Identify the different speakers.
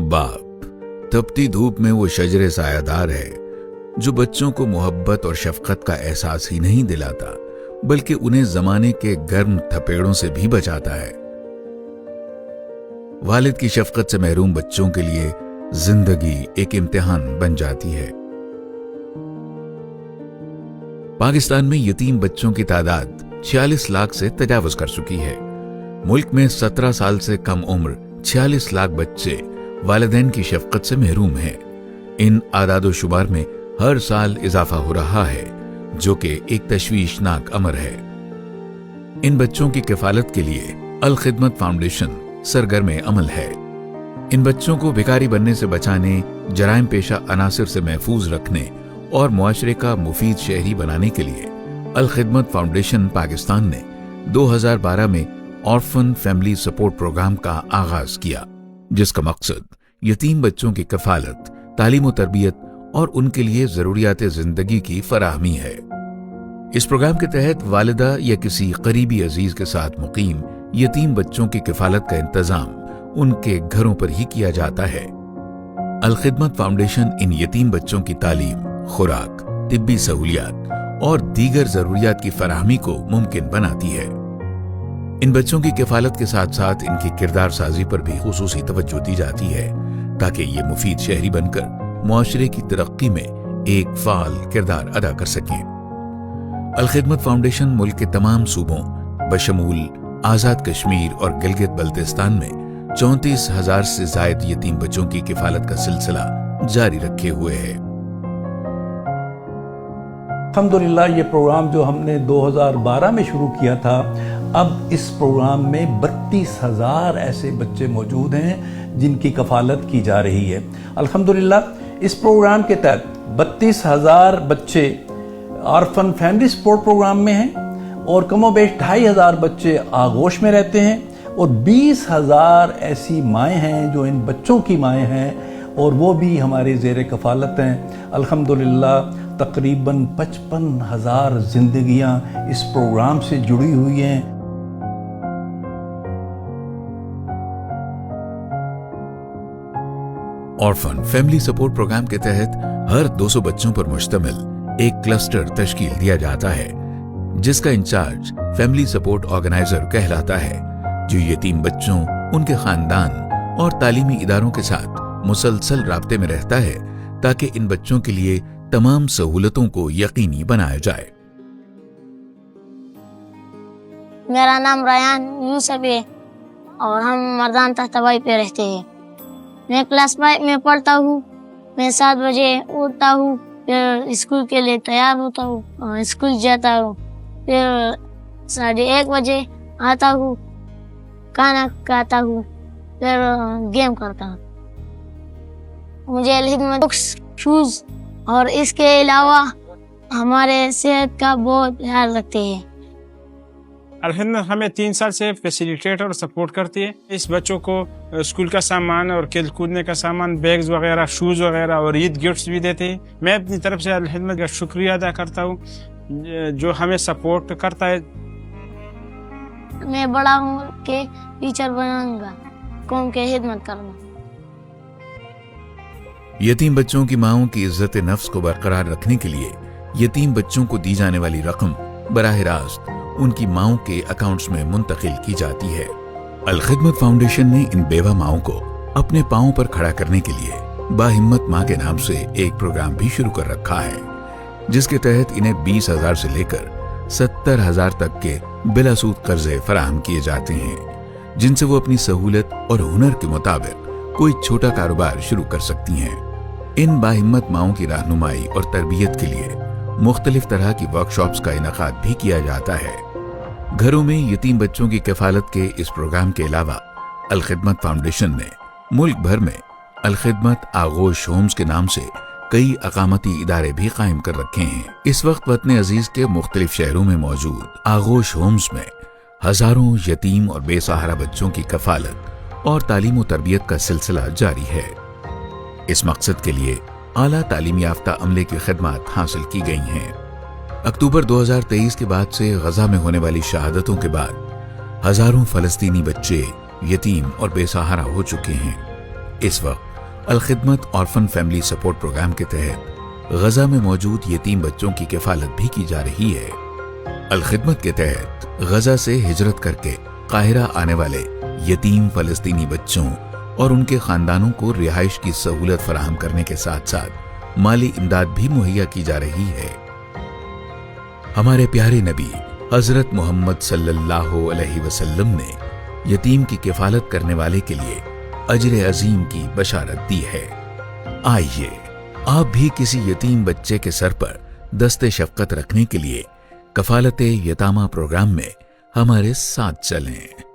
Speaker 1: बाप तपती धूप में वो शजरे सायादार है जो बच्चों को मोहब्बत और शफकत का एहसास ही नहीं दिलाता बल्कि उन्हें जमाने के गर्म थपेड़ों से भी बचाता है। वालिद की शफकत से महरूम बच्चों के लिए जिंदगी एक इम्तिहान बन जाती है। पाकिस्तान में यतीम बच्चों की तादाद 46 लाख से तजावुज कर चुकी है। मुल्क में 17 साल से कम उम्र 46 लाख बच्चे वालिदैन की शफकत से महरूम हैं। इन आदादो शुमार में हर साल इजाफा हो रहा है जो कि एक तशवीशनाक अमर है। इन बच्चों की किफालत के लिए अल खिदमत फाउंडेशन सरगर्म अमल है। इन बच्चों को भिखारी बनने से बचाने, जराइम पेशा अनासिर से महफूज रखने और मुआशरे का मुफीद शहरी बनाने के लिए अल खिदमत फाउंडेशन पाकिस्तान ने 2012 में ऑर्फन फैमिली सपोर्ट प्रोग्राम का आगाज किया, जिसका मकसद यतीम बच्चों की कफालत, तालीम और तरबियत और उनके लिए जरूरियात जिंदगी की फराहमी है। इस प्रोग्राम के तहत वालिदा या किसी करीबी अजीज के साथ मुकीम यतीम बच्चों की किफालत का इंतजाम उनके घरों पर ही किया जाता है। अल खिदमत फाउंडेशन इन यतीम बच्चों की तालीम, खुराक, तिब्बी सहूलियात और दीगर जरूरियात की फराहमी को मुमकिन बनाती है। इन बच्चों की किफालत के साथ साथ इनकी किरदार साजी पर भी खुसूसी तवज्जो दी जाती है ताकि ये मुफीद शहरी बनकर मुआशरे की तरक्की में एक फाल किरदार अदा कर सकें। अल खिदमत फाउंडेशन मुल्क के तमाम सूबों बशमूल आजाद कश्मीर और गिलगित बल्तिस्तान में 34,000 से जायद यतीम बच्चों की किफालत का सिलसिला जारी रखे हुए है।
Speaker 2: अल्हम्दुलिल्लाह ये प्रोग्राम जो हमने 2012 में शुरू किया था, अब इस प्रोग्राम में 32,000 ऐसे बच्चे मौजूद हैं जिनकी कफालत की जा रही है। अल्हम्दुलिल्लाह इस प्रोग्राम के तहत 32,000 बच्चे ऑर्फन फैमिली सपोर्ट प्रोग्राम में हैं और कमोबेश 2,500 बच्चे आगोश में रहते हैं और 20,000 ऐसी माएँ हैं जो इन बच्चों की माएँ हैं और वो भी हमारे ज़ेर कफालत हैं। अल्हम्दुलिल्लाह तकरीबन 55,000 जिंदगियां इस प्रोग्राम से जुड़ी हुई हैं।
Speaker 1: ऑर्फन फैमिली सपोर्ट प्रोग्राम के तहत हर 200 बच्चों पर मुश्तमिल एक क्लस्टर तश्कील दिया जाता है जिसका इंचार्ज फैमिली सपोर्ट ऑर्गेनाइजर कहलाता है, जो यतीम बच्चों, उनके खानदान और तालीमी इदारों के साथ मुसलसल राब्ते में रहता है ताकि इन बच्चों के लिए तमाम सहूलतों को यकीनी बनाया जाए।
Speaker 3: मेरा नाम रायान यूसुफ है और हम मर्दान तख्ताबाई पे रहते हैं। मैं क्लास 5 में पढ़ता हूँ। मैं 7 बजे उठता हूँ, फिर स्कूल के लिए तैयार होता हूँ और स्कूल जाता हूँ। फिर 1:30 बजे आता हूँ, खाना खाता हूँ, फिर गेम करता हूँ। मुझे अल खिदमत बुक्स, शूज़ और इसके अलावा हमारे सेहत का बहुत ख्याल रखते हैं।
Speaker 4: अल खिदमत हमें 3 साल से फैसिलिटेट और सपोर्ट करती है। इस बच्चों को स्कूल का सामान और खेल कूदने का सामान, बैग्स वगैरह, शूज़ वगैरह और ईद गिफ्ट्स भी देते हैं। मैं अपनी तरफ से अल खिदमत का शुक्रिया अदा करता हूँ जो हमें सपोर्ट करता है।
Speaker 3: मैं बड़ा हूँ के टीचर बनाऊंगा, कौम की खिदमत करूँगा।
Speaker 1: यतीम बच्चों की माओं की इज्जत नफ्स को बरकरार रखने के लिए यतीम बच्चों को दी जाने वाली रकम बराह रास्त उनकी माओं के अकाउंट्स में मुंतकिल की जाती है। अल खिदमत फाउंडेशन ने इन बेवा माओं को अपने पांवों पर खड़ा करने के लिए बाहिम्मत मां के नाम से एक प्रोग्राम भी शुरू कर रखा है, जिसके तहत इन्हें 20,000 से लेकर 70,000 तक के बिलासूद कर्जे फराहम किए जाते हैं, जिनसे वो अपनी सहूलत और हुनर के मुताबिक कोई छोटा कारोबार शुरू कर सकती हैं। इन बाहिम्मत माओं की रहनुमाई और तरबियत के लिए मुख्तलिफ तरह की वर्कशॉप्स का इनकाद भी किया जाता है। घरों में यतीम बच्चों की किफालत के इस प्रोग्राम के अलावा अल खिदमत फाउंडेशन ने मुल्क भर में अल खिदमत आगोश होम्स के नाम से कई अकामती इदारे भी कायम कर रखे हैं। इस वक्त वतन अजीज के मुख्तलिफ शहरों में मौजूद आगोश होम्स में हजारों यतीम और बेसहारा बच्चों की कफालत और तालीम व तरबियत का सिलसिला जारी है। इस मकसद के लिए आला तालीम याफ्ता अमले की खिदमत हासिल की गई हैं। अक्टूबर 2023 के बाद से गजा में होने वाली शहादतों के बाद हजारों फलस्तीनी बच्चे यतीम और बेसहारा हो चुके हैं। इस वक्त Alkhidmat orphan family support programme के तहत गजा में मौजूद यतीम बच्चों की किफालत भी की जा रही है। अलखिदमत के तहत गजा से हिजरत करके काहिरा आने वाले यतीम फलस्तीनी बच्चों और उनके खानदानों को रिहाइश की सहूलत फराहम करने के साथ साथ माली इमदाद भी मुहैया की जा रही है। हमारे प्यारे नबी हजरत मोहम्मद सल्लल्लाहु अलैहि वसल्लम ने यतीम की किफालत करने वाले के लिए अजर अजीम की बशारत दी है। आइए आप भी किसी यतीम बच्चे के सर पर दस्ते शफकत रखने के लिए कफालत यतामा प्रोग्राम में हमारे साथ चलें।